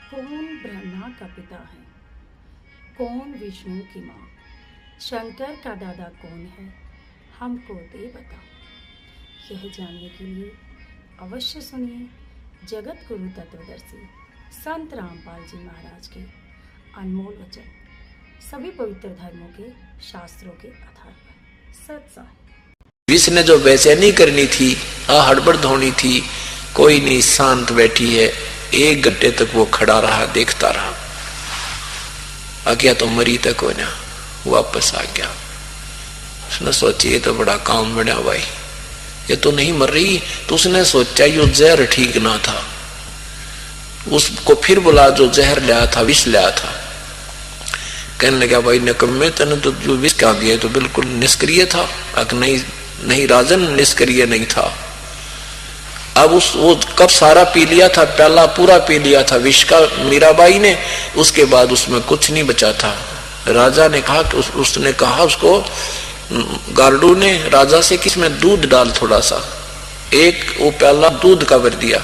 कौन ब्रह्मा का पिता है, कौन विष्णु की माँ, शंकर का दादा कौन है, हमको दे बता। यह जानने के लिए अवश्य सुनिए जगत गुरु तत्वदर्शी संत रामपाल जी महाराज के अनमोल वचन, सभी पवित्र धर्मों के शास्त्रों के आधार पर सत्साह। विष ने जो बेचैनी करनी थी, हड़बड़ धोनी थी, कोई नहीं, शांत बैठी है। 1 घंटे तक वो खड़ा रहा, देखता रहा। आ गया तो मरी तक हो ना, वापस आ गया। उसने सोची ये तो बड़ा काम बना भाई, ये तो नहीं मर रही। तो उसने सोचा यो जहर ठीक ना था, उसको फिर बुला जो जहर लिया था, विष लिया था। कहने लगा भाई निकम्मे, तने तो जो विष क्या दिया तो बिल्कुल निष्क्रिय था। नहीं राजन, निष्क्रिय नहीं था। अब वो कब सारा पी लिया था, प्याला पूरा पी लिया था विष का मीराबाई ने। उसके बाद उसमें कुछ नहीं बचा था। राजा ने कहा कि उसने कहा उसको, गार्डू ने राजा से कि इसमें दूध डाल थोड़ा सा। एक वो प्याला दूध का भर दिया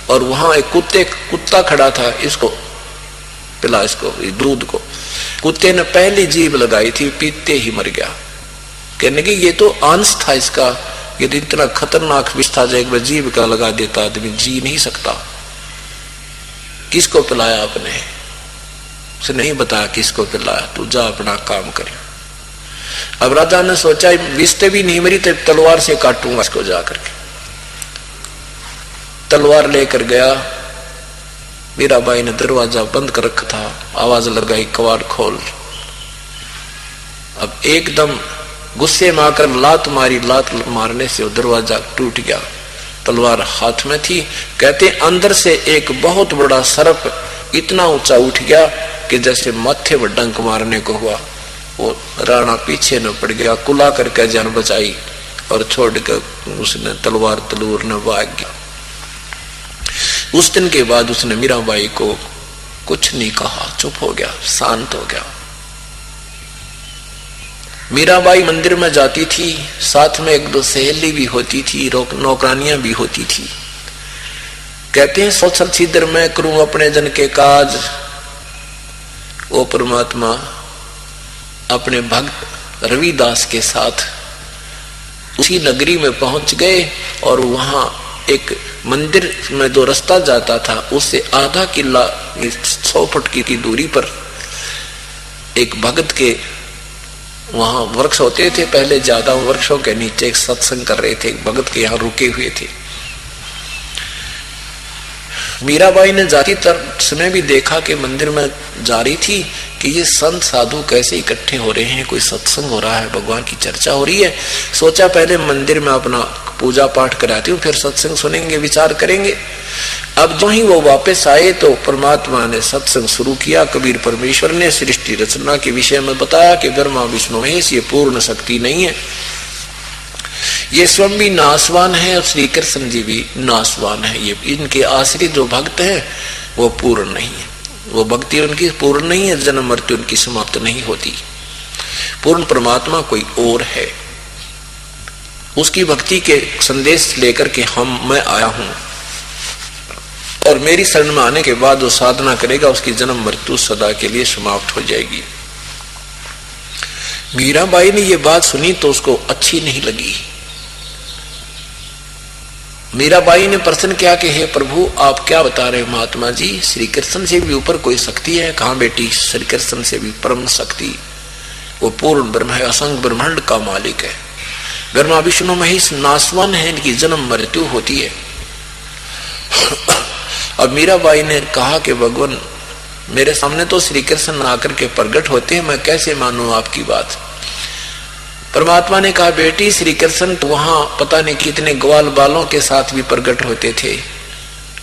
और वहां एक कुत्ता खड़ा था, इसको पिला, इसको दूध को। कुत्ते ने पहली जीभ लगाई थी, पीते ही मर गया। कहने की ये तो अंश था इसका, ये तो इतना खतरनाक विष था, जो एक बार जीभ का लगा देता आदमी जी नहीं सकता। किसको पिलाया आपने? उसे नहीं बताया किसको पिलाया, तू जा अपना काम करे। अब राजा ने सोचा विष से भी नहीं मरी तो तलवार से काटूंगा इसको जाकर के। तलवार लेकर गया। मीराबाई ने दरवाजा बंद कर रखा था, आवाज लगाई कवाड़ खोल। अब एकदम गुस्से में आकर लात मारी, लात मारने से वो दरवाजा टूट गया। तलवार हाथ में थी। कहते अंदर से एक बहुत बड़ा सर्प इतना ऊंचा उठ गया कि जैसे माथे पर डंक मारने को हुआ। वो राणा पीछे न पड़ गया, कुला करके जान बचाई और छोड़कर उसने तलवार तलूर न भाग गया। उस दिन के बाद उसने मीराबाई को कुछ नहीं कहा, चुप हो गया, शांत हो गया। मीराबाई मंदिर में जाती थी, साथ में 1-2 सहेली भी होती थी, नौकरानियां भी होती थी। कहते हैं सोचल छिद्र मैं करूं अपने जन के काज। वो परमात्मा अपने भक्त रविदास के साथ उसी नगरी में पहुंच गए और वहां एक मंदिर में जो रास्ता जाता था उससे आधा किला 100 फुट की दूरी पर एक भक्त के वहां वृक्ष होते थे पहले, ज्यादा वृक्षों के नीचे एक सत्संग कर रहे थे। भगत के यहाँ रुके हुए थे। मीराबाई ने जाती तरफ में भी देखा कि मंदिर में जा रही थी कि ये संत साधु कैसे इकट्ठे हो रहे हैं, कोई सत्संग हो रहा है, भगवान की चर्चा हो रही है। सोचा पहले मंदिर में अपना पूजा पाठ कराती हूँ, फिर सत्संग सुनेंगे, विचार करेंगे। अब जो ही वो वापस आए तो परमात्मा ने सत्संग शुरू किया। कबीर परमेश्वर ने सृष्टि रचना के विषय में बताया कि ब्रह्मा विष्णु महेश ये पूर्ण शक्ति नहीं है, ये स्वयं भी नाशवान है और श्री कृष्ण जी भी नाशवान है। ये इनके आश्रित जो भक्त हैं वो पूर्ण नहीं है, वो भक्ति उनकी पूर्ण नहीं है, जन्म मृत्यु उनकी समाप्त नहीं होती। पूर्ण परमात्मा कोई और है। उसकी भक्ति के संदेश लेकर के मैं आया हूं और मेरी शरण में आने के बाद वो साधना करेगा, उसकी जन्म मृत्यु सदा के लिए समाप्त हो जाएगी। मीराबाई ने ये बात सुनी तो उसको अच्छी नहीं लगी। मीराबाई ने प्रश्न किया कि हे प्रभु आप क्या बता रहे हो महात्मा जी, श्री कृष्ण से भी ऊपर कोई शक्ति है? कहां बेटी, श्री कृष्ण से भी परम शक्ति, वो पूर्ण ब्रह्म है, असंख्य ब्रह्मांड का मालिक है। ब्रह्मा विष्णु महेश नाशवान है, इनकी जन्म मृत्यु होती है। अब मीराबाई ने कहा कि भगवान मेरे सामने तो श्री कृष्ण आकर के प्रकट होते हैं, मैं कैसे मानूं आपकी बात? परमात्मा ने कहा बेटी श्री कृष्ण तो वहां पता नहीं कितने ग्वाल बालों के साथ भी प्रकट होते थे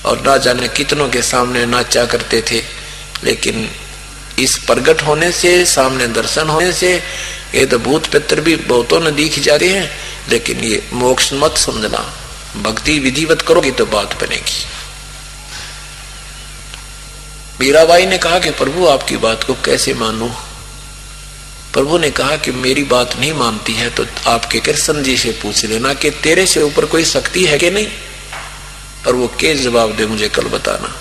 और ना जाने कितनों के सामने नाचा करते थे, लेकिन इस प्रकट होने से, सामने दर्शन होने से ये तो भूत पितर भी बहुतों ने दिख जाते हैं, लेकिन ये मोक्ष मत समझना, भक्ति विधिवत करोगी तो बात बनेगी। मीराबाई ने कहा कि प्रभु आपकी बात को कैसे मानूं? प्रभु ने कहा कि मेरी बात नहीं मानती है तो आपके कृष्ण जी से पूछ लेना कि तेरे से ऊपर कोई शक्ति है कि नहीं, और वो के जवाब दे मुझे कल बताना।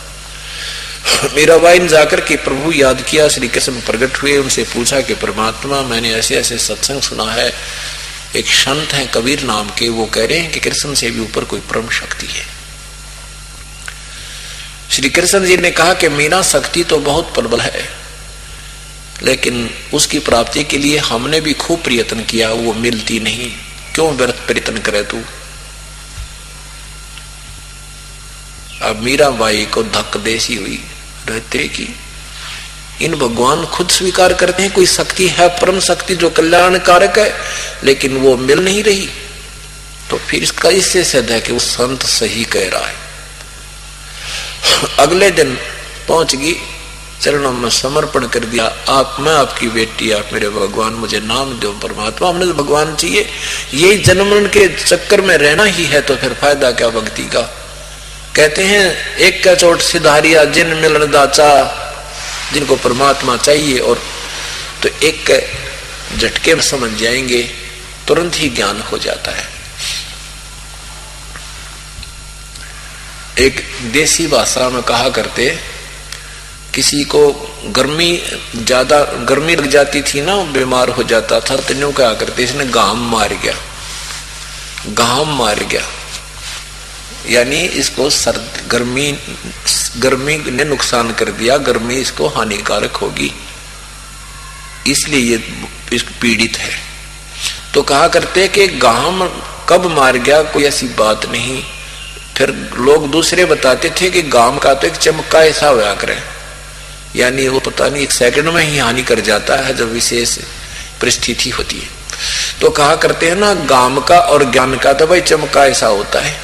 मीराबाई ने जाकर के प्रभु याद किया, श्री कृष्ण प्रकट हुए, उनसे पूछा कि परमात्मा मैंने ऐसे ऐसे सत्संग सुना है, एक संत है कबीर नाम के, वो कह रहे हैं कि कृष्ण से भी ऊपर कोई परम शक्ति है। श्री कृष्ण जी ने कहा कि मीरा शक्ति तो बहुत प्रबल है, लेकिन उसकी प्राप्ति के लिए हमने भी खूब प्रयत्न किया, वो मिलती नहीं, क्यों व्यर्थ प्रयत्न करे तू। अब मीराबाई को धक्क देसी हुई रहते कि इन भगवान खुद स्वीकार करते हैं कोई शक्ति है, परम शक्ति जो कल्याणकारक है, लेकिन वो मिल नहीं रही। तो फिर इसका इससे सिद्ध है कि वो संत सही कह रहा है। अगले दिन पहुंच गई, चरणों में समर्पण कर दिया, आप मैं आपकी बेटी, आप मेरे भगवान, मुझे नाम दो परमात्मा, हमने तो भगवान चाहिए, यही जन्म के चक्कर में रहना ही है, तो फिर फायदा क्या भक्ति का। कहते हैं एक का चोट सिधारिया जिन मिलन दाचा, जिनको परमात्मा चाहिए और तो एक के झटके में समझ जाएंगे, तुरंत ही ज्ञान हो जाता है। एक देसी भाषा में कहा करते, किसी को ज्यादा गर्मी लग जाती थी ना, बीमार हो जाता था, तो यूं कहा करते इसने गाम मार गया, गाम मार गया, यानी इसको गर्मी ने नुकसान कर दिया, गर्मी इसको हानिकारक होगी, इसलिए ये पीड़ित है। तो कहा करते कि गाम कब मार गया कोई ऐसी बात नहीं। फिर लोग दूसरे बताते थे कि गाम का तो एक चमका ऐसा होया करे, यानी वो पता नहीं एक सेकंड में ही हानि कर जाता है जब विशेष परिस्थिति होती है। तो कहा करते हैं ना, गाम का और ज्ञान का तो भाई चमका ऐसा होता है,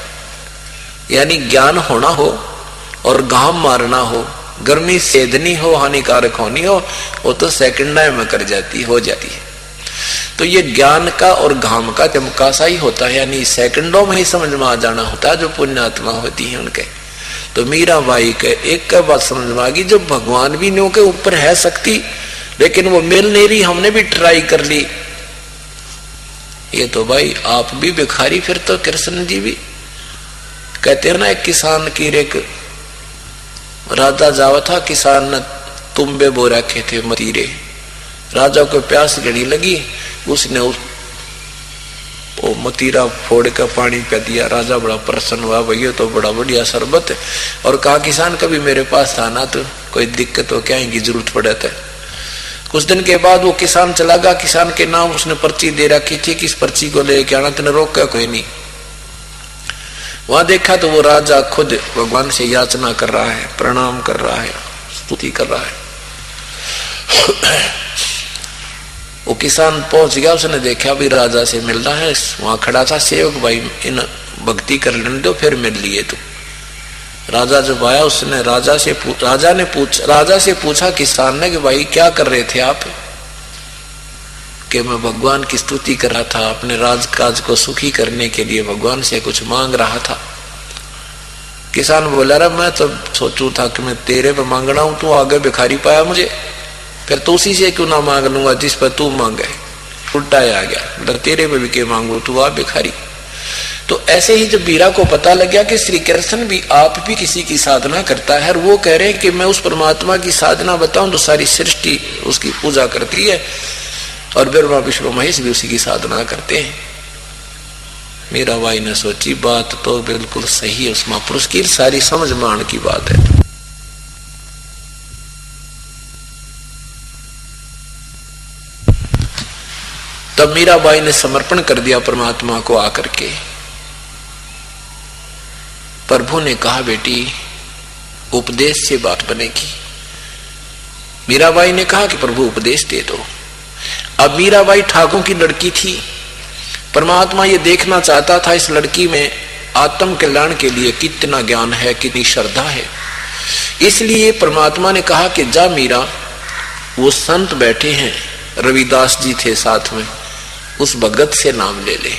यानी ज्ञान होना हो और घाम मारना हो, गर्मी सेधनी हो, हानिकारक होनी हो, वो तो सेकंड में कर जाती हो जाती है। तो ये ज्ञान का और घाम का चमका सा ही होता है, यानी सेकंडों में ही समझ में आ जाना होता है जो पुण्यात्मा होती है उनके। तो मीराबाई के एक का बात समझ में आ गई, जो भगवान भी न्यू के ऊपर है शक्ति, लेकिन वो मिल नहीं रही, हमने भी ट्राई कर ली। ये तो भाई आप भी भिखारी, फिर तो कृष्ण जी भी। कहते हैं ना, एक किसान की एक राजा जावा था, किसान ने तुम्बे बो रखे थे मतीरे, राजा को प्यास घड़ी लगी, उसने वो मतीरा फोड़ कर पानी पे दिया, राजा बड़ा प्रसन्न हुआ, भैया तो बड़ा बढ़िया शरबत है, और कहा किसान कभी मेरे पास आना, तो कोई दिक्कत हो क्या की जरूरत पड़े थे। कुछ दिन के बाद वो किसान चला गया, किसान के नाम उसने पर्ची दे रखी थी कि इस पर्ची को लेके आना, तेने रोका कोई नहीं। वहां देखा तो वो राजा खुद भगवान से याचना कर रहा है, प्रणाम कर रहा है, स्तुति कर रहा है। वो किसान पहुंच गया, उसने देखा भी राजा से मिलना है, वहां खड़ा था सेवक, भाई इन भक्ति कर लेने दो फिर मिल लिए। तो राजा जब आया, उसने राजा से पूछा किसान ने कि भाई क्या कर रहे थे आप? कि मैं भगवान की स्तुति कर रहा था, अपने राजकाज को सुखी करने के लिए भगवान से कुछ मांग रहा था। किसान बोला, रहा मैं तो सोचू था कि मैं तेरे पे मांगना हूं, तू आगे भिखारी पाया मुझे, फिर तो उसी से क्यों ना मांग लूंगा जिस पर तू मांगे। उल्टा आ गया, मतलब तेरे पे भी क्या मांगू, तू आ भिखारी। तो ऐसे ही जब मीरा को पता लग गया कि श्री कृष्ण भी आप भी किसी की साधना करता है, और वो कह रहे हैं कि मैं उस परमात्मा की साधना बताऊं, तो सारी सृष्टि उसकी पूजा करती है, और ब्रह्मा विष्णु महेश भी उसी की साधना करते हैं। मीराबाई ने सोची बात तो बिल्कुल सही है, उस महापुरुष की सारी समझ मान की बात है। तब मीराबाई ने समर्पण कर दिया परमात्मा को आकर के। प्रभु ने कहा, बेटी उपदेश से बात बनेगी। मीराबाई ने कहा कि प्रभु उपदेश दे दो। अब मीराबाई ठाकुर की लड़की थी, परमात्मा ये देखना चाहता था इस लड़की में आत्म कल्याण के लिए कितना ज्ञान है, कितनी श्रद्धा है। इसलिए परमात्मा ने कहा कि जा मीरा, वो संत बैठे हैं, रविदास जी थे साथ में, उस भगत से नाम ले ले।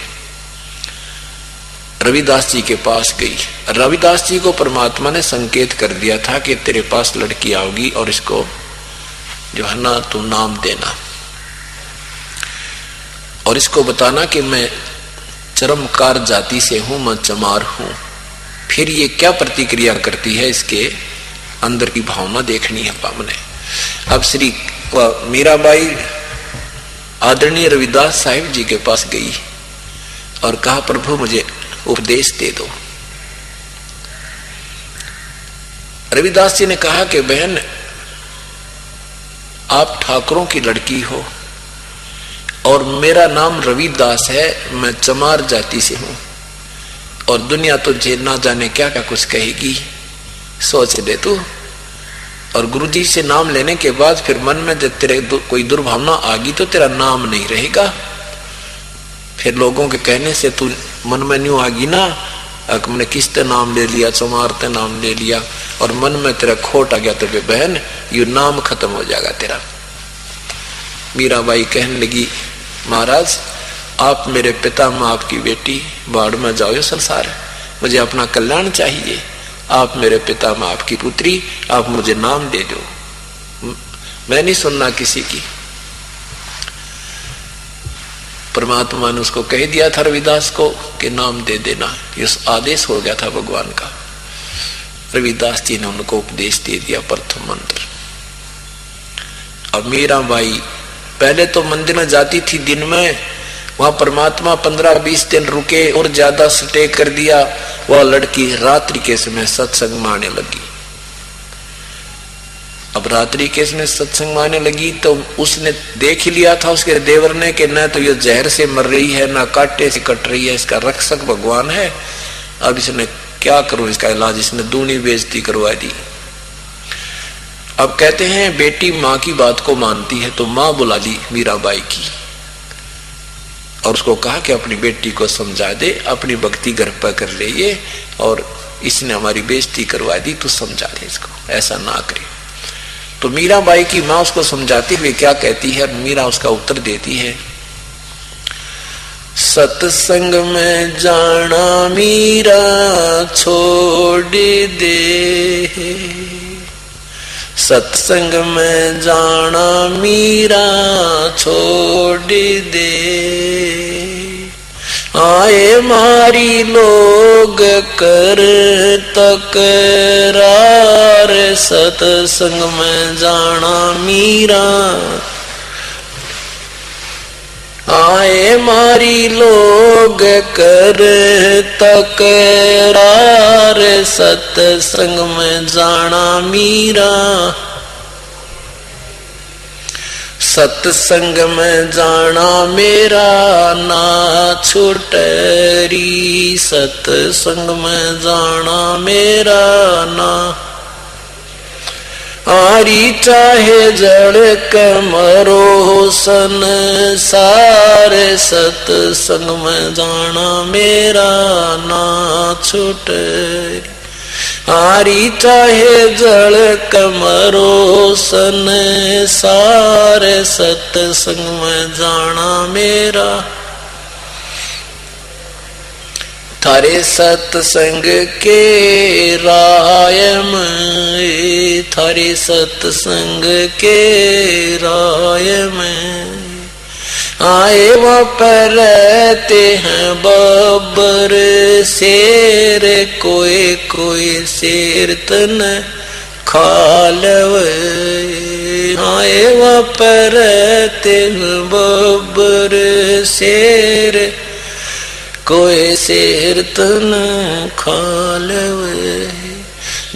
रविदास जी के पास गई। रविदास जी को परमात्मा ने संकेत कर दिया था कि तेरे पास लड़की आओगी और इसको जो है ना तू नाम देना, और इसको बताना कि मैं चरमकार जाति से हूं, मैं चमार हूं। फिर ये क्या प्रतिक्रिया करती है इसके अंदर की भावना देखनी है हमने। अब श्री मीराबाई आदरणीय रविदास साहिब जी के पास गई और कहा, प्रभु मुझे उपदेश दे दो। रविदास जी ने कहा कि बहन, आप ठाकुरों की लड़की हो और मेरा नाम रविदास है, मैं चमार जाति से हूं और दुनिया तो ना जाने क्या क्या कुछ कहेगी, सोच दे तू। और गुरुजी से नाम लेने के बाद फिर मन में जब तेरे कोई दुर्भावना आ गई तो तेरा नाम नहीं रहेगा। फिर लोगों के कहने से तू मन में न्यू आ गई ना, मैंने किसते नाम ले लिया, चमारते नाम ले लिया और मन में तेरा खोट आ गया, तो बहन ये नाम खत्म हो जाएगा तेरा। मीराबाई कहने लगी, महाराज आप मेरे पिता, मैं आपकी बेटी, बाढ़ में जाओ संसार, मुझे अपना कल्याण चाहिए। आप मेरे पिता, मैं आपकी पुत्री, आप मुझे नाम दे दो, मैं नहीं सुनना किसी की। परमात्मा ने उसको कह दिया था रविदास को कि नाम दे देना, ये आदेश हो गया था भगवान का। रविदास जी ने उनको उपदेश दे दिया प्रथम मंत्र। अब मीराबाई पहले तो मंदिर में जाती थी दिन में, वहां परमात्मा 15-20 दिन रुके और ज्यादा स्टे कर दिया। वह लड़की रात्रि के समय सत्संग में आने लगी। अब रात्रि के समय सत्संग में आने लगी तो उसने देख लिया था उसके देवर ने कि न तो ये जहर से मर रही है, ना कांटे से कट रही है, इसका रक्षक भगवान है। अब इसने क्या करूं, इसका इलाज, इसने दूनी बेइज्जती करवा दी। अब कहते हैं बेटी माँ की बात को मानती है, तो माँ बुला ली मीराबाई की और उसको कहा कि अपनी बेटी को समझा दे, अपनी भक्ति घर पर कर ले ये, और इसने हमारी बेइज्जती करवा दी, तू समझा दे इसको, ऐसा ना करे। तो मीराबाई की माँ उसको समझाती हुई क्या कहती है, मीरा उसका उत्तर देती है, सत्संग में जाना मीरा छोड़ दे, सत्संग में जाना मीरा छोड़ दे, आए मारी लोग कर तकरार, सत्संग में जाना मीरा, आए मारी लोग कर तकरार, सत्संग में जाना मीरा, सत्संग में जाना मेरा ना छुटरी, सत्संग में जाना मेरा ना, आरी चाहे जड़ कमरो संसार, सत्संग में जाना मेरा ना छुटरी, आरी चाहे जड़ कमरो संसार, सत्संग में जाना मेरा, थारे सत्संग के राय में, थारे सत्संग के राय में, आए वहाँ पर रहते हैं बब्बर शेर, कोई कोई शेर तन खालवे, आए वहाँ पर रहते हैं बब्बर शेर, कोई शेर तन खालवे,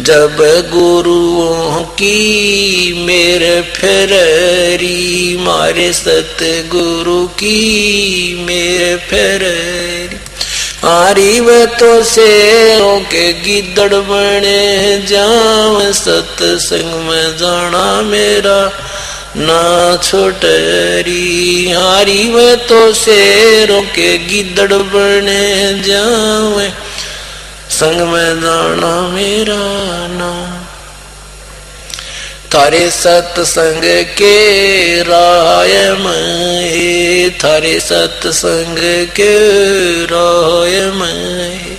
जब गुरुओं की मेरे फेरी, मारे सतगुरु की मेरे फेरी, आरी वे तो शेरों के गिद्दड़ बने जाव, सत्संग में जाना मेरा ना छोटरी, आरी वे तो शेरों के गिद्दड़ बने जावे, संग में जाना मेरा ना, थारे सत्संग के राय में, थारे सत्संग के राय में,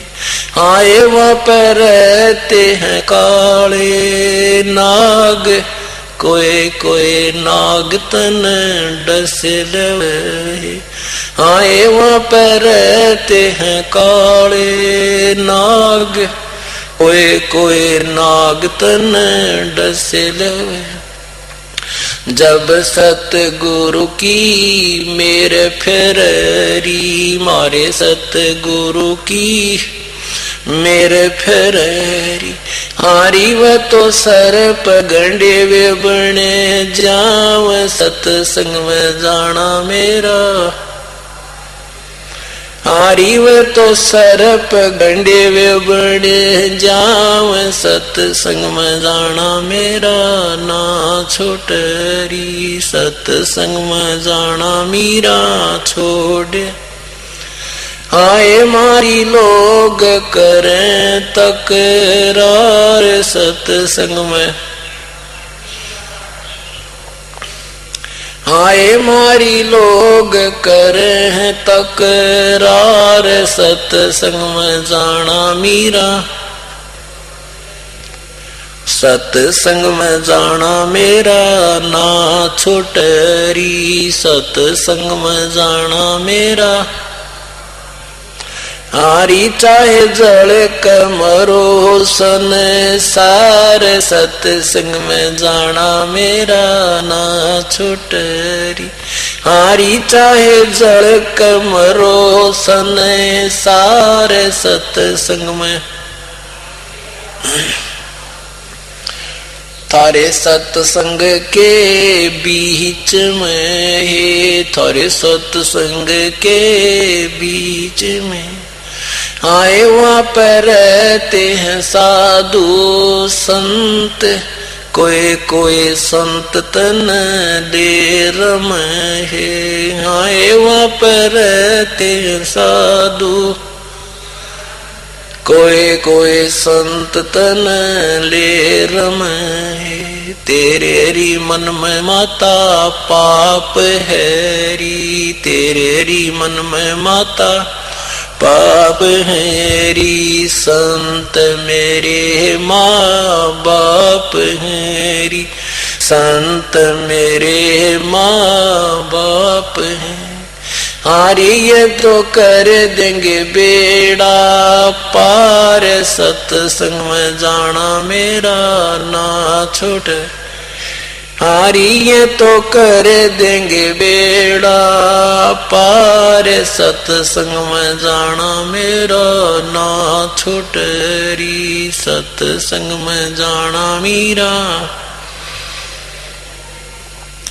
आए वहाँ पर रहते हैं काले नाग, कोई कोई नाग तन डस लवे, आए वहाँ पर रहते हैं काले नाग, कोई कोई नाग तन डसल। जब सतगुरु की मेरे फेरी, मारे सतगुरु की मेरे फेरी। हारी व तो सर्प गंडे वे बने, जाव सतसंग में जाना मेरा। हारी व तो सर्प गंडे वे बने, जाव सतसंग में जाना मेरा। ना छोटरी सतसंग में जाना मीरा छोड़। आए मारी लोग करें तकरार सतसंग में। आए मारी लोग करें तकरार सतसंग में जाना मीरा। सतसंग में जाना मेरा ना छोटरी सतसंग में जाना मेरा। हारी चाहे जल कमरो सन सार सतसंग में जाना मेरा ना छोटरी। हारी चाहे जल कमरो सन सार सतसंग में। थारे सत्संग के बीच में है, थारे सत्संग के बीच में। आए वहाँ पर रहते हैं साधु संत, कोई कोई संत तन डेर में है। आए वहाँ पर रहते हैं साधु, कोई कोई संत तन लेर में। तेरे री मन में माता पाप है री, तेरे री मन में माता पाप है री। संत मेरे माँ बाप है री, संत मेरे माँ बाप है। हारी ये तो कर देंगे बेड़ा पार सतसंग में जाना मेरा ना छोड़। हारी ये तो कर देंगे बेड़ा पार सतसंग में जाना मेरा ना छोटरी सतसंग में जाना मीरा।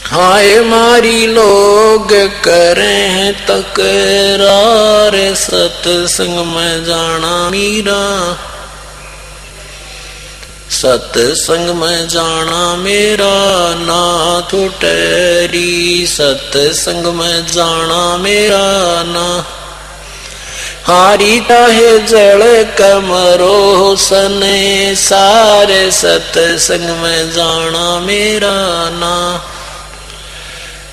हाय मारी लोग करें तकरार सतसंग में जाना मीरा। सतसंग में जाना मेरा ना टूटरी, सतसंग में जाना मेरा ना। हारी चाहे जड़ कमरो सने सारे सतसंग में जाना मेरा ना।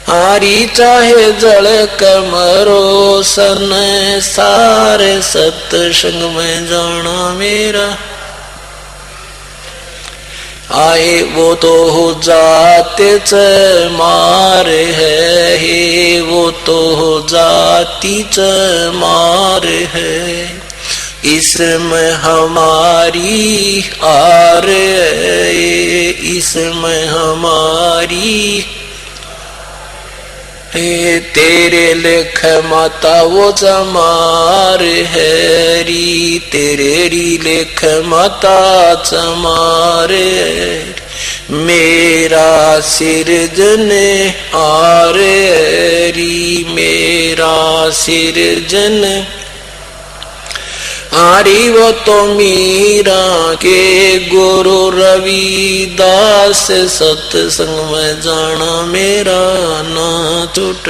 हारी चाहे जड़ कमरो सने सारे सतसंग में जाना मेरा। आए वो तो हो जाते च मार है, हे वो तो हो जाती च मार है। इसमें हमारी आर है, इसमें हमारी तेरे लेख माता वो चमार है री, तेरे री लेख माता चमार है। मेरा सिरजन आर री, मेरा सिरजन आरी वो तो मीरा के गुरु रविदास सतसंग में जाना मेरा ना टूट।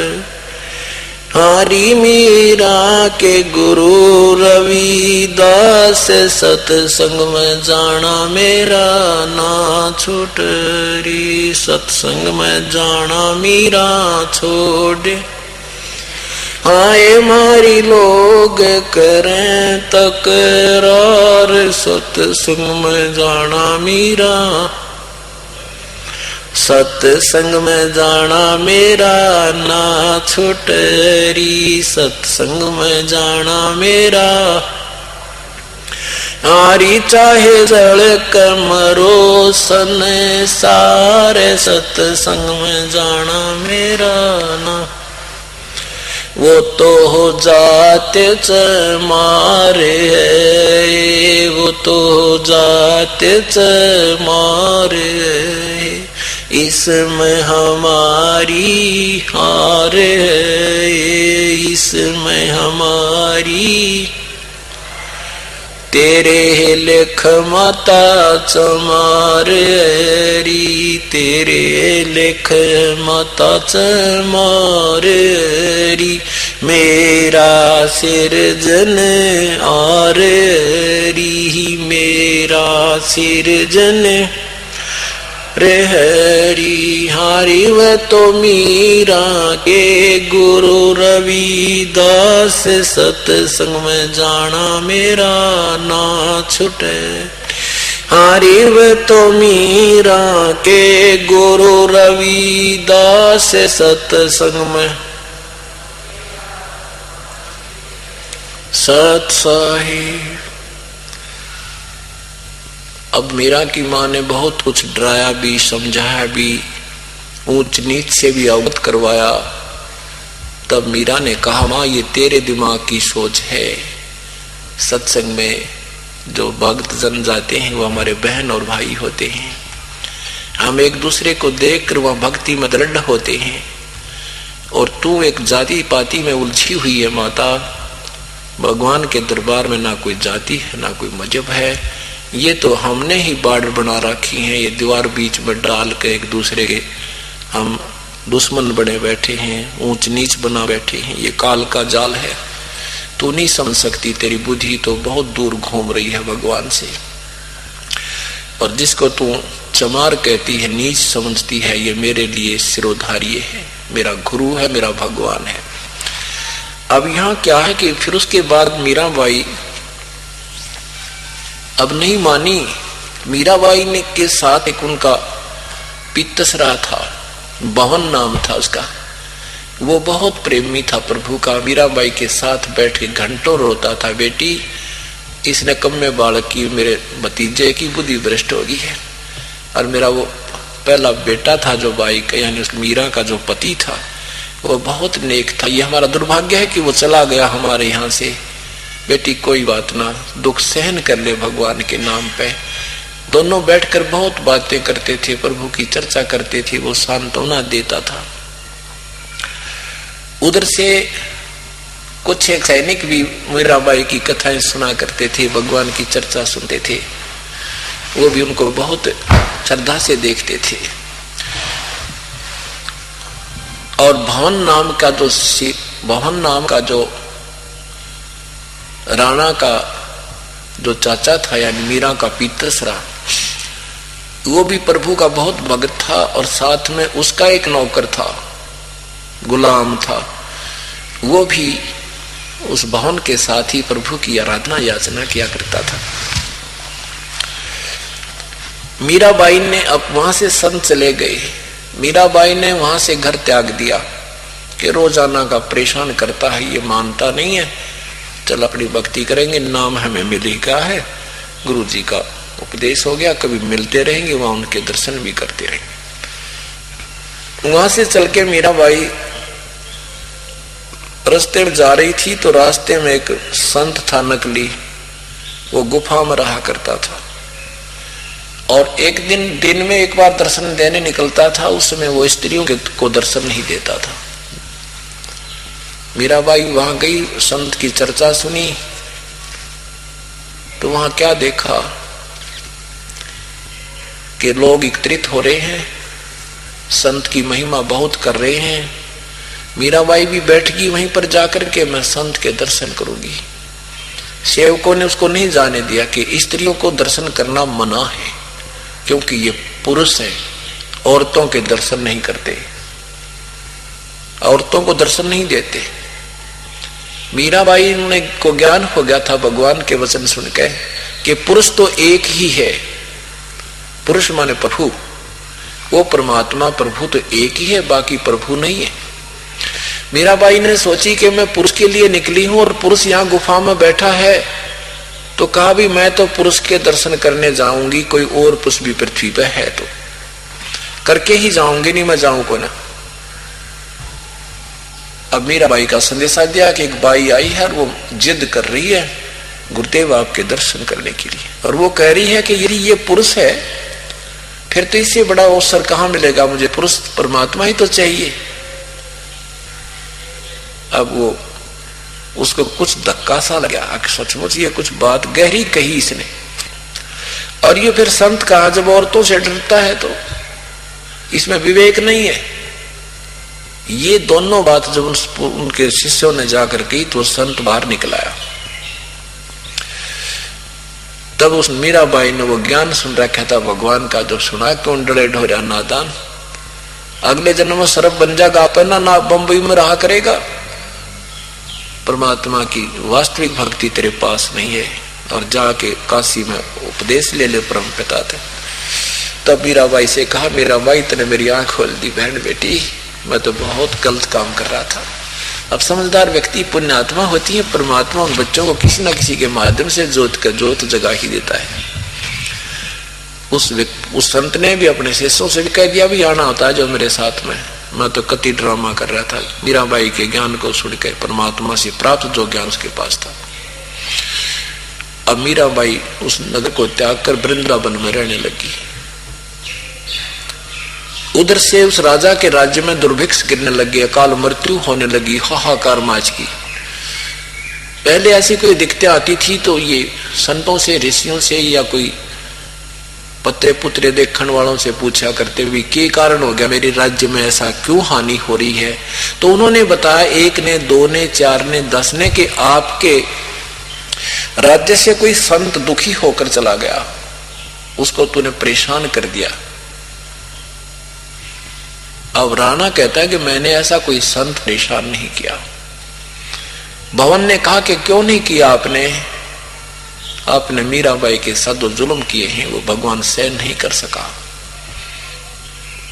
हारी मीरा के गुरु रविदास सतसंग में जाना मेरा ना छूट री, सतसंग में जाना मीरा छोड़। आए मारी लोग करें तकरार सतसंग में जाना मीरा। सतसंग में जाना मेरा ना छुटरी, सतसंग में जाना मेरा। हारी चाहे जड़क मरो संसार, सत्संग में जाना मेरा ना। वो तो हो जाते मारे, वो तो हो जाते मारे, इसमें हमारी हार है, इसमें हमारी। तेरे लेख माता चमारी, तेरे लेख माता चमारी, मेरा सिरजन आरी, मेरा सिरजन रे हरि। हरि व तो मीरा के गुरु रविदास, सत्संग में जाना मेरा ना छूटे। हरि व तो मीरा के गुरु रविदास, सत्संग में सत साहिब। अब मीरा की माँ ने बहुत कुछ डराया भी, समझाया भी, ऊंच नीच से भी अवगत करवाया। तब मीरा ने कहा, माँ ये तेरे दिमाग की सोच है। सत्संग में जो भक्त जन जाते हैं वो हमारे बहन और भाई होते हैं। हम एक दूसरे को देखकर वह भक्ति में दृढ़ होते हैं, और तू एक जाति पाति में उलझी हुई है माता। भगवान के दरबार में ना कोई जाति है ना कोई मजहब है, ये तो हमने ही बार्डर बना रखी है। ये दीवार बीच में डाल के एक दूसरे के हम दुश्मन बने बैठे हैं, ऊंच नीच बना बैठे हैं। ये काल का जाल है, तू नहीं समझ सकती। तेरी बुद्धि तो बहुत दूर घूम रही है भगवान से। और जिसको तू चमार कहती है, नीच समझती है, ये मेरे लिए सिरोधार्य है, मेरा गुरु है, मेरा भगवान है। अब यहाँ क्या है कि फिर उसके बाद मीराबाई अब नहीं मानी। मीराबाई ने के साथ एक उनका पितसरा था, बहन नाम था उसका। वो बहुत प्रेमी था प्रभु का। मीराबाई के साथ बैठ के घंटों रोता था, बेटी इसने कम में बालक की, मेरे भतीजे की बुद्धि भ्रष्ट हो गई है। और मेरा वो पहला बेटा था जो बाई का, यानी उस मीरा का जो पति था, वो बहुत नेक था। ये हमारा दुर्भाग्य है कि वो चला गया हमारे यहाँ से। बेटी कोई बात ना, दुख सहन कर ले भगवान के नाम पे। दोनों बैठकर बहुत बातें करते थे, प्रभु की चर्चा करते थे, वो सांत्वना देता था। उधर से कुछ एक सैनिक भी मीराबाई की कथाएं सुना करते थे, भगवान की चर्चा सुनते थे। वो भी उनको बहुत श्रद्धा से देखते थे। और भवन नाम का जो राणा का जो चाचा था, यानी मीरा का पितसरा, वो भी प्रभु का बहुत भक्त था। और साथ में उसका एक नौकर था, गुलाम था, वो भी उस भवन के साथ ही प्रभु की आराधना याचना किया करता था। मीराबाई ने अब वहां से संत चले गए। मीराबाई ने वहां से घर त्याग दिया कि रोजाना का परेशान करता है, ये मानता नहीं है, चल अपनी भक्ति करेंगे, नाम हमें मिल ही गया है, गुरु जी का उपदेश हो गया, कभी मिलते रहेंगे, वहां उनके दर्शन भी करते रहेंगे। वहां से चल के मीराबाई रास्ते में जा रही थी तो रास्ते में एक संत था नकली, वो गुफा में रहा करता था। और एक दिन में एक बार दर्शन देने निकलता था, उस समय वो स्त्रियों को दर्शन नहीं देता था। मीराबाई वहां गई, संत की चर्चा सुनी, तो वहां क्या देखा कि लोग एकत्रित हो रहे हैं, संत की महिमा बहुत कर रहे हैं। मीराबाई भी बैठ गई वहीं पर जाकर के, मैं संत के दर्शन करूंगी। सेवकों ने उसको नहीं जाने दिया कि स्त्रियों को दर्शन करना मना है, क्योंकि ये पुरुष है, औरतों के दर्शन नहीं करते, औरतों को दर्शन नहीं देते। मीराबाई ने को ज्ञान हो गया था भगवान के वचन सुनकर कि पुरुष तो एक ही है, पुरुष माने प्रभु, वो परमात्मा प्रभु तो एक ही है, बाकी प्रभु नहीं है। मीराबाई ने सोची कि मैं पुरुष के लिए निकली हूं और पुरुष यहाँ गुफा में बैठा है, तो कहा भी मैं तो पुरुष के दर्शन करने जाऊंगी, कोई और पुरुष भी पृथ्वी पर है तो करके ही जाऊंगी, नहीं मैं जाऊं को ना। अब मीराबाई का संदेशा दिया कि एक बाई आई है और वो जिद कर रही है गुरुदेव आपके दर्शन करने के लिए, और वो कह रही है कि यदि ये पुरुष है फिर तो इससे बड़ा अवसर कहां मिलेगा मुझे, पुरुष परमात्मा ही तो चाहिए। अब वो उसको कुछ धक्का सा लगा, सचमुच ये कुछ बात गहरी कही इसने। और ये फिर संत कहा जब औरतों से डरता है तो इसमें विवेक नहीं है। ये दोनों बात जब उनके शिष्यों ने जाकर कही तो संत बाहर निकल आया। तब उस मीराबाई ने वो ज्ञान सुन रखा था भगवान का, जब सुना क्यों डरे ढोरा नादान, अगले जन्म में सरब बन जाएगा, अपना ना बम्बई में रहा करेगा, परमात्मा की वास्तविक भक्ति तेरे पास नहीं है, और जाके काशी में उपदेश ले ले परम पिता थे। तब मीराबाई से कहा, मीराबाई तने मेरी आंख खोल दी बहन बेटी, मैं तो बहुत गलत काम कर रहा था। अब समझदार व्यक्ति पुण्यात्मा होती है, परमात्मा उन बच्चों को किसी न किसी के माध्यम से जोत जगा ही देता है। उस संत ने भी अपने शिष्यों से भी कह दिया भी आना होता है जो मेरे साथ में, मैं तो कति ड्रामा कर रहा था। मीराबाई के ज्ञान को सुनकर परमात्मा से प्राप्त जो ज्ञान उसके पास था। अब मीराबाई उस नगर को त्याग कर वृंदावन में रहने लगी। उधर से उस राजा के राज्य में दुर्भिक्ष गिरने लगी, अकाल मृत्यु होने लगी, हाहाकार माच की। पहले ऐसी कोई दिक्कतें आती थी तो ये संतों से, ऋषियों से या कोई पत्रे पुत्रे देखने वालों से पूछा करते हुए क्या कारण हो गया मेरे राज्य में, ऐसा क्यों हानि हो रही है। तो उन्होंने बताया, एक ने, दो ने, चार ने, 10 ने, कि आपके राज्य से कोई संत दुखी होकर चला गया, उसको तूने परेशान कर दिया। अब राणा कहता है कि मैंने ऐसा कोई संत परेशान नहीं किया। भवन ने कहा कि क्यों नहीं किया आपने मीराबाई के साथ जो जुल्म किए हैं वो भगवान सहन नहीं कर सका,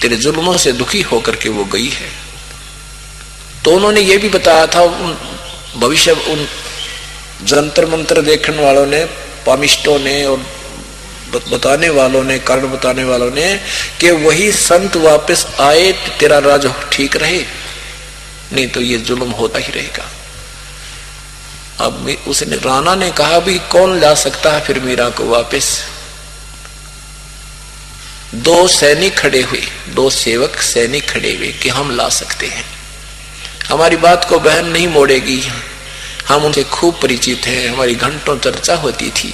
तेरे जुल्मों से दुखी होकर के वो गई है। तो उन्होंने ये भी बताया था, भविष्य उन जंतर मंत्र देखने वालों ने, पामिष्टों ने और बताने वालों ने, कारण बताने वालों ने, कि वही संत वापस आए तो तेरा राज ठीक रहे, नहीं तो ये जुल्म होता ही रहेगा। अब उसने, राणा ने कहा भी कौन ला सकता है फिर मीरा को वापस। 2 सैनिक खड़े हुए, 2 सेवक सैनिक खड़े हुए कि हम ला सकते हैं, हमारी बात को बहन नहीं मोड़ेगी, हम उनसे खूब परिचित हैं, हमारी घंटों चर्चा होती थी।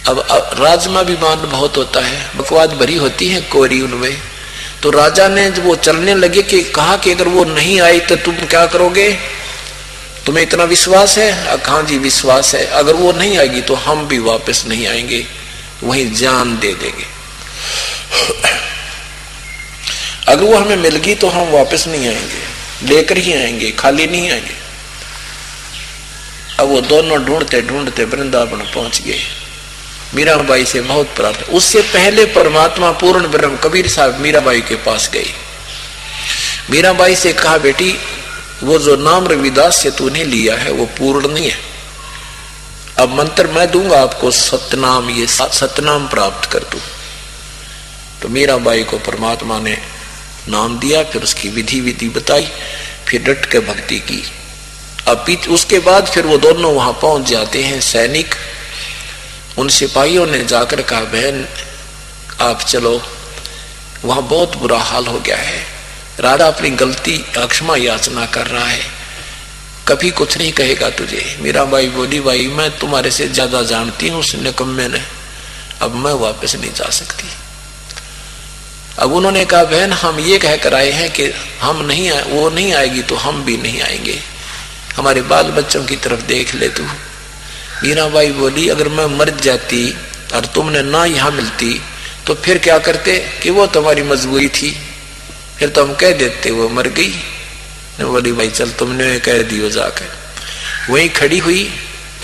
अब राजमाभिमान बहुत होता है, बकवाद भरी होती है कोरी उनमें। तो राजा ने जब वो चलने लगे कि कहा कि अगर वो नहीं आई तो तुम क्या करोगे, तुम्हें इतना विश्वास है? हाँ जी विश्वास है, अगर वो नहीं आएगी तो हम भी वापस नहीं आएंगे, वहीं जान दे देंगे। अगर वो हमें मिल गई तो हम वापस नहीं आएंगे, लेकर ही आएंगे, खाली नहीं आएंगे। अब वो दोनों ढूंढते ढूंढते वृंदावन पहुंच गए। मीराबाई से बहुत प्रार्थना, उससे पहले परमात्मा पूर्ण ब्रह्म कबीर साहब मीराबाई के पास गए। मीराबाई से कहा, बेटी वो जो नाम रविदास से तूने लिया है वो पूर्ण नहीं है, अब मंत्र मैं दूंगा आपको, सतनाम, ये सतनाम प्राप्त कर तू। तो मीराबाई को परमात्मा ने नाम दिया, फिर उसकी विधि बताई, फिर डट के भक्ति की। अब उसके बाद फिर वो दोनों वहां पहुंच जाते हैं सैनिक। उन सिपाहियों ने जाकर कहा, बहन आप चलो, वहां बहुत बुरा हाल हो गया है, राजा अपनी गलती क्षमा याचना कर रहा है, कभी कुछ नहीं कहेगा तुझे। मीराबाई बोली, भाई मैं तुम्हारे से ज्यादा जानती हूँ उस निकम्मे ने, अब मैं वापस नहीं जा सकती। अब उन्होंने कहा, बहन हम ये कह कर आए हैं कि हम नहीं वो नहीं आएगी तो हम भी नहीं आएंगे, हमारे बाल बच्चों की तरफ देख ले तू। मीराबाई बोली, अगर मैं मर जाती और तुमने ना यहाँ मिलती तो फिर क्या करते, कि वो तुम्हारी मजबूरी थी, फिर तो हम कह देते वो मर गई। बोली, भाई चल तुमने कह दियो जाकर। वहीं खड़ी हुई,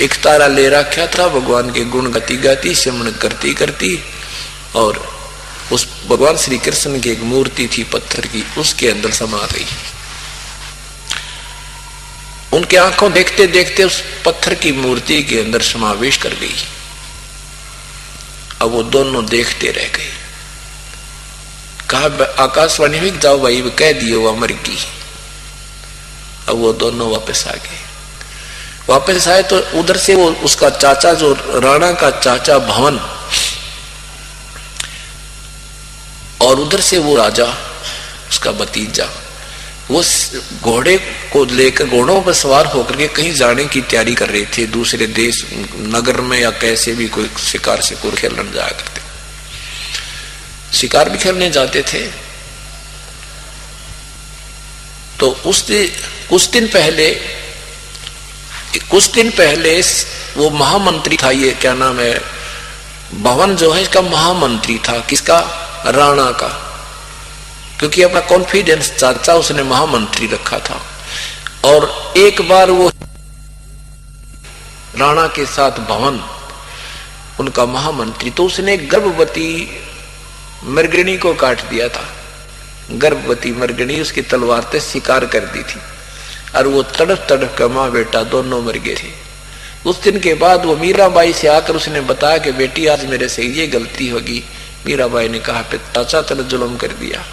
एक तारा ले रखा था, भगवान के गुण गाती गाती, सिमरन करती करती, और उस भगवान श्री कृष्ण की एक मूर्ति थी पत्थर की, उसके अंदर समा गई। उनके आंखों देखते देखते उस पत्थर की मूर्ति के अंदर समावेश कर गई। अब वो दोनों देखते रह गए। कहा आकाशवाणी में जाओ भाई, कह दिए वो मर गई। अब वो दोनों वापस आ गए। वापस आए तो उधर से वो उसका चाचा, जो राणा का चाचा भवन, और उधर से वो राजा उसका भतीजा, वो घोड़े को लेकर, घोड़ों पर सवार होकर के कहीं जाने की तैयारी कर रहे थे, दूसरे देश, नगर में या कैसे भी कोई शिकार से कोई खेलने जाया करते, शिकार भी खेलने जाते थे। तो कुछ दिन पहले वो महामंत्री था, ये क्या नाम है, भवन जो है इसका महामंत्री था, किसका, राणा का, क्योंकि अपना कॉन्फिडेंस चाचा उसने महामंत्री रखा था। और एक बार वो राणा के साथ भवन उनका महामंत्री, तो उसने गर्भवती मृगणी को काट दिया था। गर्भवती मृगणी उसकी तलवार से शिकार कर दी थी, और वो तड़प तड़प का माँ बेटा दोनों मर गए थे। उस दिन के बाद वो मीराबाई से आकर उसने बताया कि बेटी आज मेरे से ये गलती होगी। मीराबाई ने कहा चाचा तेरे जुल्म कर दिया,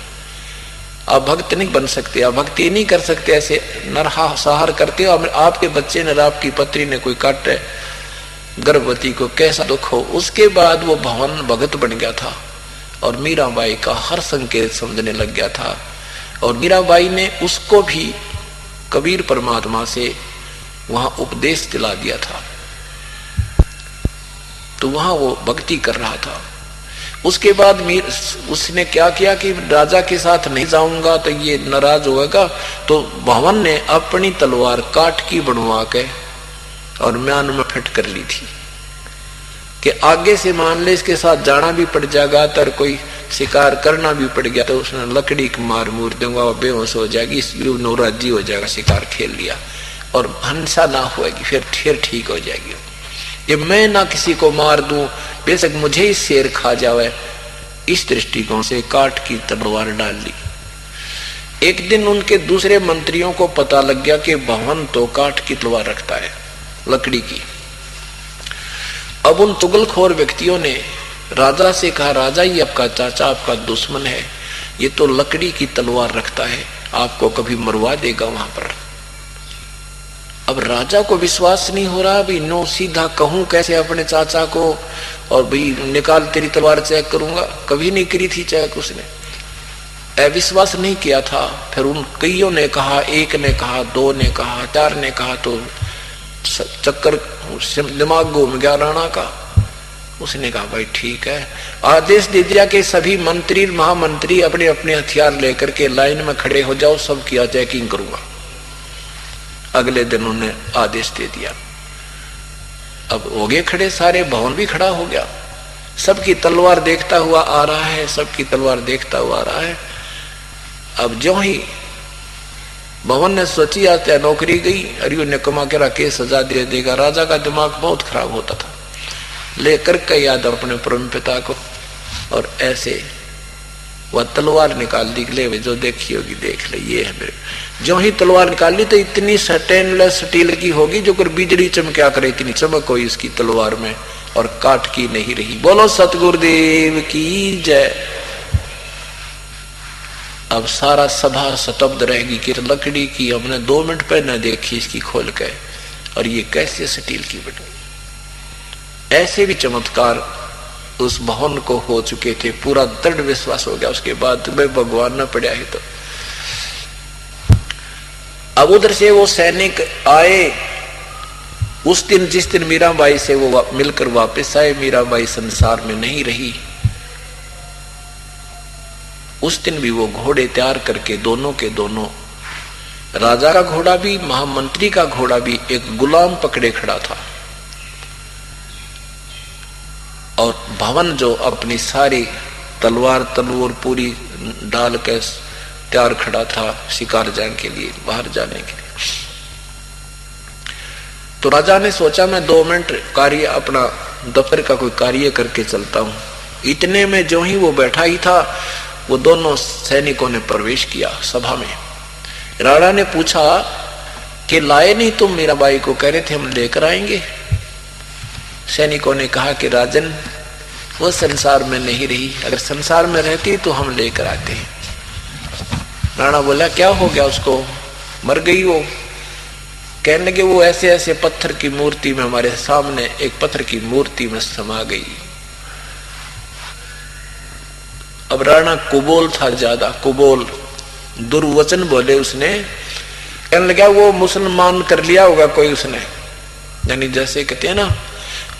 आप भक्त नहीं बन सकते, आप भक्ति नहीं कर सकते, ऐसे नरसंहार करते हो, आपके बच्चे ने, आपकी पत्नी ने कोई काटे गर्भवती को, कैसा दुख हो। उसके बाद वो भवन भगत बन गया था और मीराबाई का हर संकेत समझने लग गया था। और मीराबाई ने उसको भी कबीर परमात्मा से वहां उपदेश दिला दिया था, तो वहां वो भक्ति कर रहा था। उसके बाद उसने क्या किया कि राजा के साथ नहीं जाऊंगा तो ये नाराज होगा, तो भवन ने अपनी तलवार काठ की बनवा के और म्यान में फिट कर ली थी कि आगे से मान ले इसके साथ जाना भी पड़ जाएगा, तो कोई शिकार करना भी पड़ गया तो उसने लकड़ी की मार मूर दूंगा, वो बेहोश हो जाएगी, इसलिए नौराजी हो जाएगा, शिकार खेल लिया और हिंसा ना होगी, फिर ठीक हो जाएगी। ये मैं ना किसी को मार दूं, बेशक मुझे ही शेर खा जावे, इस दृष्टिकोण से काठ की तलवार डाल ली। एक दिन उनके दूसरे मंत्रियों को पता लग गया कि भवन तो काठ की तलवार रखता है, लकड़ी की। अब उन चुगलखोर व्यक्तियों ने राजा से कहा, राजा ये आपका चाचा आपका दुश्मन है, ये तो लकड़ी की तलवार रखता है, आपको कभी मरवा देगा वहां पर। अब राजा को विश्वास नहीं हो रहा, भाई नो सीधा कहूं कैसे अपने चाचा को, और भाई निकाल तेरी तलवार चेक करूंगा, कभी नहीं करी थी चेक उसने, अविश्वास नहीं किया था। फिर उन कईयों ने कहा, एक ने कहा, दो ने कहा, चार ने कहा, तो चक्कर दिमाग घूम गया राणा का। उसने कहा भाई ठीक है, आदेश दे दिया कि सभी मंत्री महामंत्री अपने अपने हथियार लेकर के लाइन में खड़े हो जाओ, सब की चेकिंग करूंगा। अगले दिन उन्होंने आदेश दे दिया। अब हो गए खड़े सारे, भवन भी खड़ा हो गया, सबकी तलवार देखता हुआ आ रहा है, सबकी तलवार देखता हुआ आ रहा है। अब जो ही भवन ने सोची आते नौकरी गई, अरियो ने कमा के केस सजा दे देगा। राजा का दिमाग बहुत खराब होता था, लेकर के याद अपने परम पिता को, और ऐसे वह तलवार निकाल दी, ले जो देखी होगी देख ले, ये है मेरे। जो ही तलवार निकाली तो इतनी स्टेनलेस स्टील की होगी जो कर बिजली चमका करे, इतनी चमक हुई इसकी तलवार में, और काट की नहीं रही। बोलो सतगुरुदेव की जय। अब सारा सभा स्तब्ध रहेगी कि लकड़ी की हमने 2 मिनट पहले देखी इसकी खोल के, और ये कैसे स्टील की बनी। ऐसे भी चमत्कार उस भवन को हो चुके थे, पूरा दृढ़ विश्वास हो गया। उसके बाद तुम्हें भगवान न पड़ा है। तो अब उधर से वो सैनिक आए उस दिन, जिस दिन मीराबाई से वो मिलकर वापस आए, मीराबाई संसार में नहीं रही। उस दिन भी वो घोड़े तैयार करके दोनों के दोनों, राजा का घोड़ा भी महामंत्री का घोड़ा भी, एक गुलाम पकड़े खड़ा था, और भवन जो अपनी सारी तलवार पूरी डाल के तैयार खड़ा था शिकार जाने के लिए, बाहर जाने के लिए। तो राजा ने सोचा मैं 2 मिनट कार्य, अपना दफ्तर का कोई कार्य करके चलता हूं। इतने में जो ही वो बैठा ही था, वो दोनों सैनिकों ने प्रवेश किया सभा में। राणा ने पूछा कि लाए नहीं तुम मीराबाई को? कह रहे थे हम लेकर आएंगे। सैनिकों ने कहा कि राजन वो संसार में नहीं रही, अगर संसार में रहती तो हम लेकर आते हैं। राणा बोला क्या हो गया उसको, मर गई वो? कहने लगे वो ऐसे ऐसे पत्थर की मूर्ति में, हमारे सामने एक पत्थर की मूर्ति में समा गई। अब राणा कुबोल था, ज्यादा कुबोल, दुर्वचन बोले उसने। कहने लगा वो मुसलमान कर लिया होगा कोई उसने, यानी जैसे कहते हैं ना,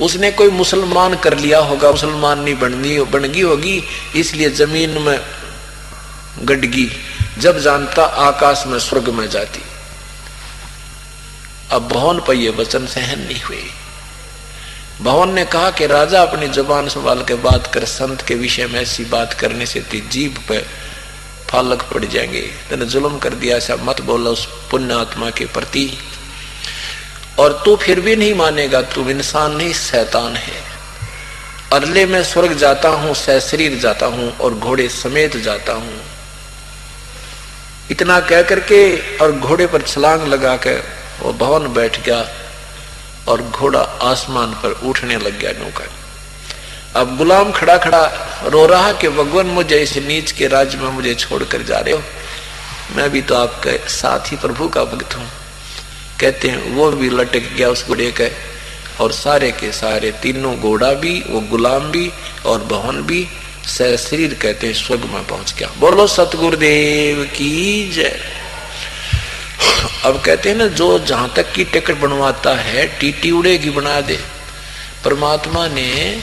उसने कोई मुसलमान कर लिया होगा, मुसलमान नहीं बन गई होगी, इसलिए जमीन में गड़गी, जब जानता आकाश में स्वर्ग में जाती। अब भवन पर ये वचन सहन नहीं हुए। भवन ने कहा कि राजा अपनी जुबान संभाल के बात कर, संत के विषय में ऐसी बात करने से तेरी जीभ पे फालक पड़ जाएंगे, तूने जुल्म कर दिया, ऐसा मत बोला उस पुण्य आत्मा के प्रति। और तू फिर भी नहीं मानेगा, तू इंसान नहीं शैतान है। अरले में स्वर्ग जाता हूं, सशरीर जाता हूं और घोड़े समेत जाता हूं। इतना कह करके और घोड़े पर छलांग लगा के वो भवन बैठ गया और घोड़ा आसमान पर उठने लग गया नौका। अब गुलाम खड़ा खड़ा रो रहा कि भगवान मुझे इस नीच के राज्य में मुझे छोड़कर जा रहे हो, मैं भी तो आपके साथ ही प्रभु का भक्त हूं। कहते हैं वो भी लटक गया उस घोड़े के, और सारे के सारे तीनों, घोड़ा भी, वो गुलाम भी और भवन भी, सशरीर कहते हैं स्वर्ग में पहुंच गया। बोलो सतगुरुदेव की जय। अब कहते हैं ना, जो जहां तक की टिकट बनवाता है टीटी उड़ेगी बना दे। परमात्मा ने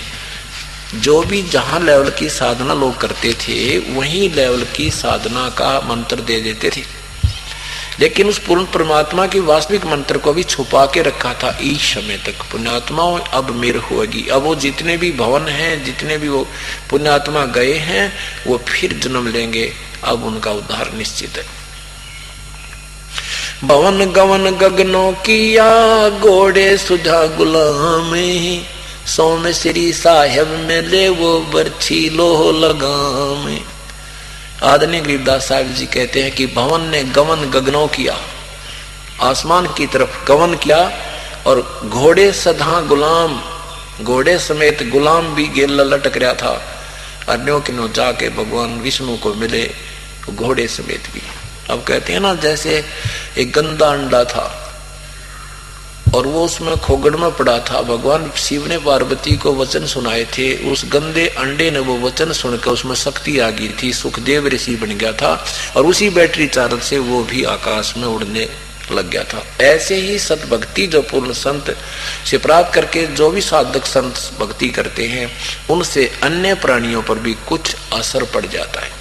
जो भी जहां लेवल की साधना लोग करते थे वहीं लेवल की साधना का मंत्र दे देते थे, लेकिन उस पूर्ण परमात्मा की वास्तविक मंत्र को भी छुपा के रखा था। इस समय तक पुण्यात्माओं अब मेरे होगी। अब वो जितने भी भवन हैं, जितने भी वो पुण्यात्मा गए हैं, वो फिर जन्म लेंगे, अब उनका उद्धार निश्चित है। भवन गवन गगनों किया, घोड़े सुधा गुलाम, सोम श्री साहेब में ले वो बरछी लोह लगाम। आदरणीय गरीबदास साहब जी कहते हैं कि भवन ने गवन गगनों किया, आसमान की तरफ गवन किया, और घोड़े सधा गुलाम, घोड़े समेत गुलाम भी गेल लटक रहा था। अन्यों के नो जाके भगवान विष्णु को मिले घोड़े समेत भी। अब कहते हैं ना, जैसे एक गंदा अंडा था और वो उसमें खोगड़ में पड़ा था, भगवान शिव ने पार्वती को वचन सुनाए थे, उस गंदे अंडे ने वो वचन सुनकर उसमें शक्ति आ गई थी, सुखदेव ऋषि बन गया था, और उसी बैटरी चार्ज से वो भी आकाश में उड़ने लग गया था। ऐसे ही सत भक्ति जो पूर्ण संत से प्राप्त करके जो भी साधक संत भक्ति करते हैं, उनसे अन्य प्राणियों पर भी कुछ असर पड़ जाता है।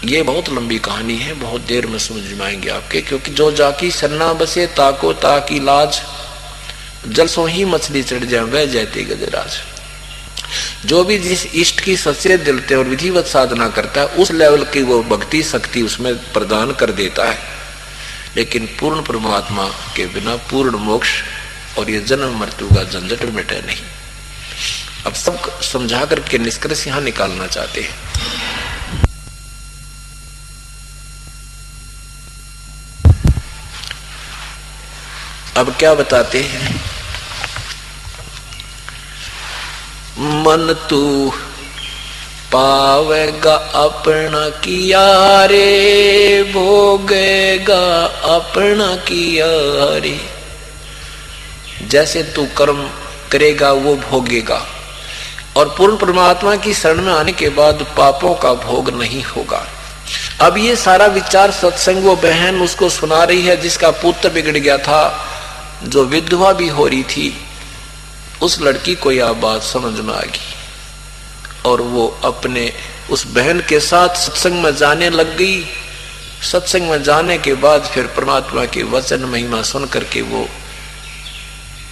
ये बहुत लंबी कहानी है, बहुत देर में समझ में आएंगे आपके, क्योंकि जो जाकी सरना बसे ताको ताकी लाज, जल सो ही मछली चढ़ जाए वह जयते गजराज। जो भी जिस इष्ट की सच्चे दिल से और विधिवत साधना करता है, उस लेवल की वो भक्ति शक्ति उसमें प्रदान कर देता है। लेकिन पूर्ण परमात्मा के बिना पूर्ण मोक्ष और ये जन्म मृत्यु का झंझट मिटे नहीं। अब सब समझा करके निष्कर्ष यहां निकालना चाहते हैं। अब क्या बताते हैं, मन तू पावेगा अपना किया रे, भोगेगा अपना किया रे। जैसे तू कर्म करेगा वो भोगेगा, और पूर्ण परमात्मा की शरण में आने के बाद पापों का भोग नहीं होगा। अब ये सारा विचार सत्संग वो बहन उसको सुना रही है जिसका पुत्र बिगड़ गया था, जो विधवा भी हो रही थी। उस लड़की को यह बात समझ में आ गई और वो अपने उस बहन के साथ सत्संग में जाने लग गई। सत्संग में जाने के बाद फिर परमात्मा के वचन महिमा सुन करके वो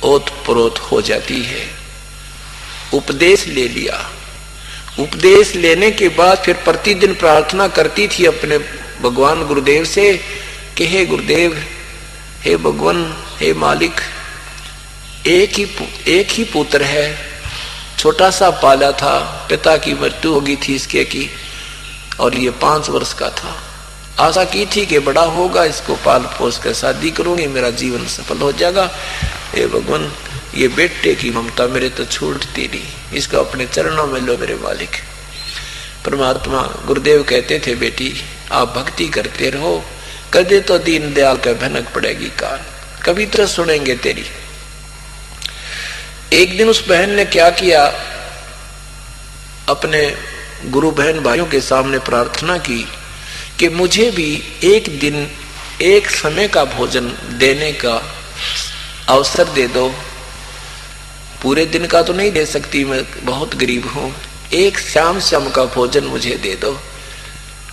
ओतप्रोत हो जाती है। उपदेश ले लिया। उपदेश लेने के बाद फिर प्रतिदिन प्रार्थना करती थी अपने भगवान गुरुदेव से कि हे गुरुदेव, हे भगवान, हे मालिक, एक ही पुत्र है, छोटा सा पाला था, पिता की मृत्यु हो गई थी इसके की, और ये 5 वर्ष का था। आशा की थी कि बड़ा होगा, इसको पाल पोस कर शादी करूंगी, मेरा जीवन सफल हो जाएगा। हे भगवान, ये बेटे की ममता मेरे तो छूटती नहीं, इसको अपने चरणों में लो मेरे मालिक। परमात्मा गुरुदेव कहते थे, बेटी आप भक्ति करते रहो, कदे तो दीन दयाल का भनक पड़ेगी कान, कभी तो सुनेंगे तेरी। एक दिन उस बहन ने क्या किया, अपने गुरु बहन भाइयों के सामने प्रार्थना की कि मुझे भी एक दिन एक समय का भोजन देने का अवसर दे दो। पूरे दिन का तो नहीं दे सकती, मैं बहुत गरीब हूं, एक शाम का भोजन मुझे दे दो।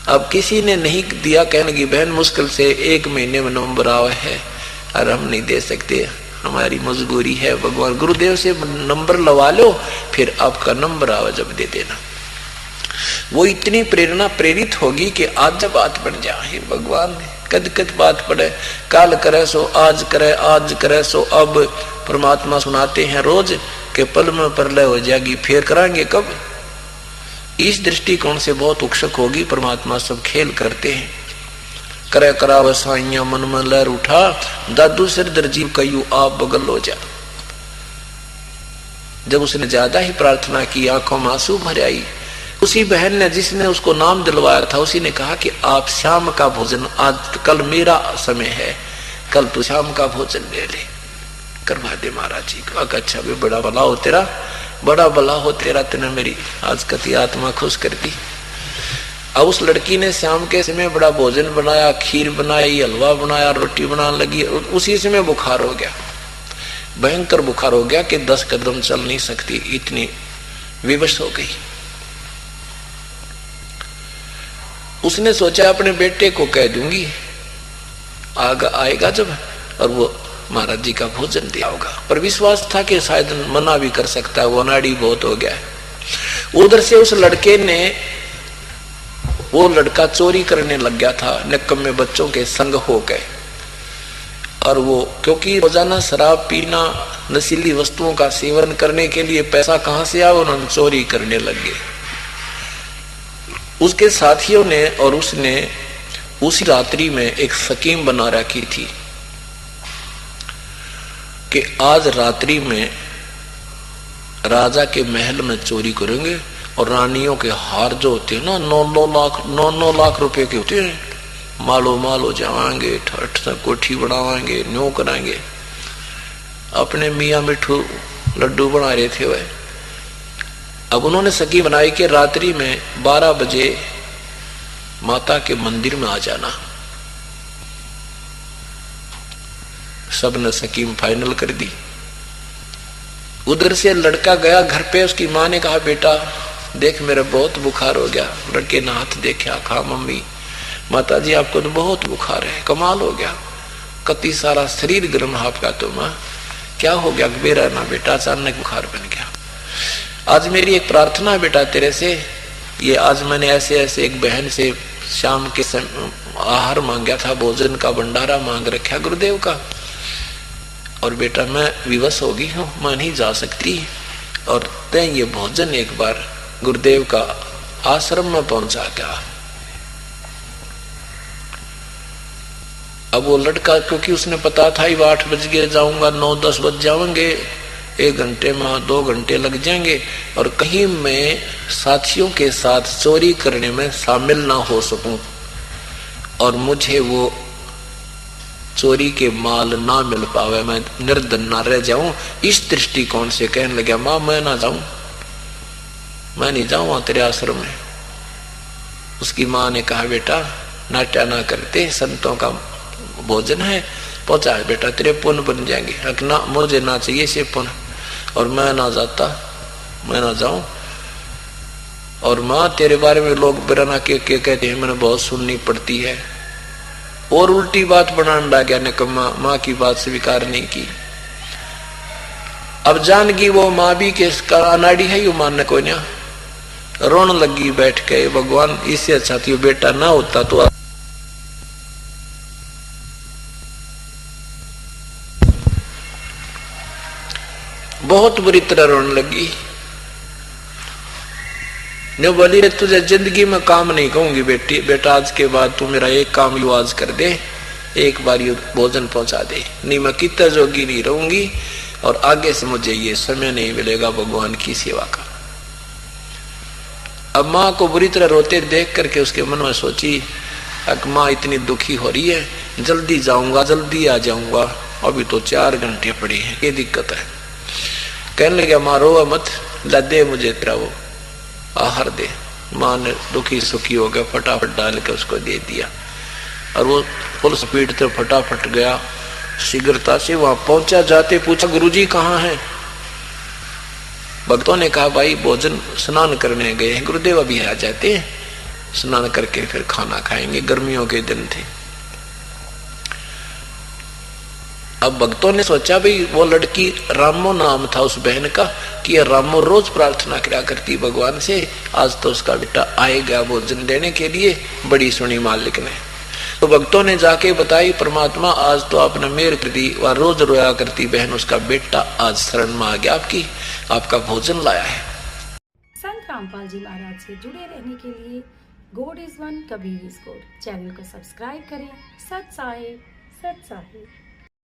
अब किसी ने नहीं दिया, कहने की बहन मुश्किल से 1 महीने में नंबर आवा है और हम नहीं दे सकते, हमारी मजबूरी है। भगवान गुरुदेव से नंबर लवा लो, फिर आपका नंबर आवा जब दे देना। वो इतनी प्रेरणा प्रेरित होगी कि आज जब बात बन जाए, भगवान कद कद बात पड़े, काल करे सो आज करे, आज करे सो अब। परमात्मा सुनाते हैं रोज के पल में प्रलय हो जाएगी, फिर कराएंगे कब। इस दृष्टिकोण से बहुत उत्सुक होगी। परमात्मा सब खेल करते हैं। करे करा वसाइया मन में लहर उठा, दादू सिर दर्जी कयू आप बगल हो जा। जब उसने ज्यादा ही प्रार्थना की, आंखों में आंसू भर आई। उसी बहन ने जिसने उसको नाम दिलवाया था, उसी ने कहा कि आप शाम का भोजन, आज कल मेरा समय है, कल तू शाम का भोजन ले ले, करवा दे महाराज जी को। अच्छा भी बड़ा भला हो तेरा, बड़ा भला हो तेरा, तेने मेरी आज कति आत्मा खुश कर दी। अब उस लड़की ने शाम के समय बड़ा भोजन बनाया, खीर बनाई, हलवा बनाया, रोटी बनाने लगी। उसी समय बुखार हो गया, भयंकर बुखार हो गया कि 10 कदम चल नहीं सकती, इतनी विवश हो गई। उसने सोचा अपने बेटे को कह दूंगी, आएगा जब, और वो महाराज जी का भोजन दिया होगा। पर विश्वास था कि शायद मना भी कर सकता है, वो अनाड़ी बहुत हो गया है। उधर से उस लड़के ने, वो लड़का चोरी करने लग गया था, निकम्मे बच्चों के संग हो गए। और वो क्योंकि रोजाना शराब पीना, नशीली वस्तुओं का सेवन करने के लिए पैसा कहां से आया, उन्होंने चोरी करने लग गए। उसके साथियों ने और उसने उसी रात्रि में एक स्कीम बना रखी थी कि आज रात्रि में राजा के महल में चोरी करेंगे और रानियों के हार जो होते हैं ना, 9 लाख रुपए के होते हैं, मालो माल हो जाएंगे, ठठ से कोठी बनावाएंगे, न्यू कराएंगे। अपने मियाँ मिठू लड्डू बना रहे थे वह। अब उन्होंने सकी बनाई कि रात्रि में 12 बजे माता के मंदिर में आ जाना। सबने स्कीम फाइनल कर दी। उधर से लड़का गया घर पे, उसकी माँ ने कहा बेटा देख मेरा बहुत बुखार हो गया। लड़के ने हाथ देखा, कहा मम्मी माता जी आपको तो बहुत बुखार है, कमाल हो गया, कति सारा शरीर गर्म आपका। तो माँ क्या हो गया? मेरा ना बेटा अचानक बुखार बन गया। आज मेरी एक प्रार्थना है बेटा तेरे से, ये आज मैंने ऐसे ऐसे एक बहन से शाम के आहार मांगा था, भोजन का भंडारा मांग रखा गुरुदेव का, और बेटा मैं विवश हो गई हूँ, मैं नहीं जा सकती, और तय ये भोजन एक बार गुरुदेव का आश्रम में पहुंचा गया। अब वो लड़का, क्योंकि उसने पता था 8 बज गए जाऊंगा, 9-10 बज जाएंगे, 1 घंटे में 2 घंटे लग जाएंगे, और कहीं मैं साथियों के साथ चोरी करने में शामिल ना हो सकूं और मुझे वो चोरी के माल ना मिल पावे, मैं निर्धन ना रह जाऊं। इस दृष्टिकोण से कहने लगा माँ मैं ना जाऊं, मैं नहीं जाऊंगा तेरे आश्रम में। उसकी माँ ने कहा बेटा नाट्या ना करते, संतों का भोजन है, पहुंचा है बेटा, तेरे पुण्य बन जाएंगे। ना मुझे ना चाहिए से पुण्य, और मैं ना जाता, मैं ना जाऊं। और माँ तेरे बारे में लोग बिराना के कहते हैं, मैंने बहुत सुननी पड़ती है। और उल्टी बात बनाने लग गया निकम्मा, माँ की बात स्वीकार नहीं की। अब जान की वो माँ भी के अनाड़ी है, यू मानने को ना रोन लगी बैठ के, भगवान इससे अच्छा थी बेटा ना होता तो। बहुत बुरी तरह रोने लगी। ने बोली तुझे जिंदगी में काम नहीं कहूंगी बेटी, बेटा आज के बाद तू मेरा एक काम यू आज कर दे, एक बार ये भोजन पहुंचा दे, नहीं मैं कितना जोगी नहीं रहूंगी और आगे से मुझे ये समय नहीं मिलेगा भगवान की सेवा का। अब माँ को बुरी तरह रोते देख करके उसके मन में सोची माँ इतनी दुखी हो रही है, जल्दी जाऊंगा जल्दी आ जाऊंगा, अभी तो 4 घंटे पड़े हैं, ये दिक्कत है। कहने लगे माँ रो मत, ला दे मुझे तेरा वो आहार दे। माँ ने दुखी सुखी हो गया, फटाफट डाल के उसको दे दिया और वो फुल स्पीड से फटाफट गया, शीघ्रता से वहां पहुंचा। जाते पूछा गुरुजी कहाँ है? भक्तों ने कहा भाई भोजन स्नान करने गए हैं, गुरुदेव अभी आ जाते हैं, स्नान करके फिर खाना खाएंगे, गर्मियों के दिन थे। अब भक्तों ने सोचा भाई वो लड़की रामो नाम था उस बहन का कि ये रामो रोज प्रार्थना किया करती भगवान से, आज तो उसका बेटा आएगा भोजन देने के लिए, बड़ी सुनी मालिक ने। तो भक्तों ने जाके बताई परमात्मा आज तो आपने मेहर कर दी, वह रोज रोया करती बहन उसका बेटा आज शरण में आ गया, आपका भोजन लाया है। संत रामपाल जी महाराज से जुड़े रहने के लिए God is one Kabir is God channel को सब्सक्राइब करें। सत साहिब सत साहिब।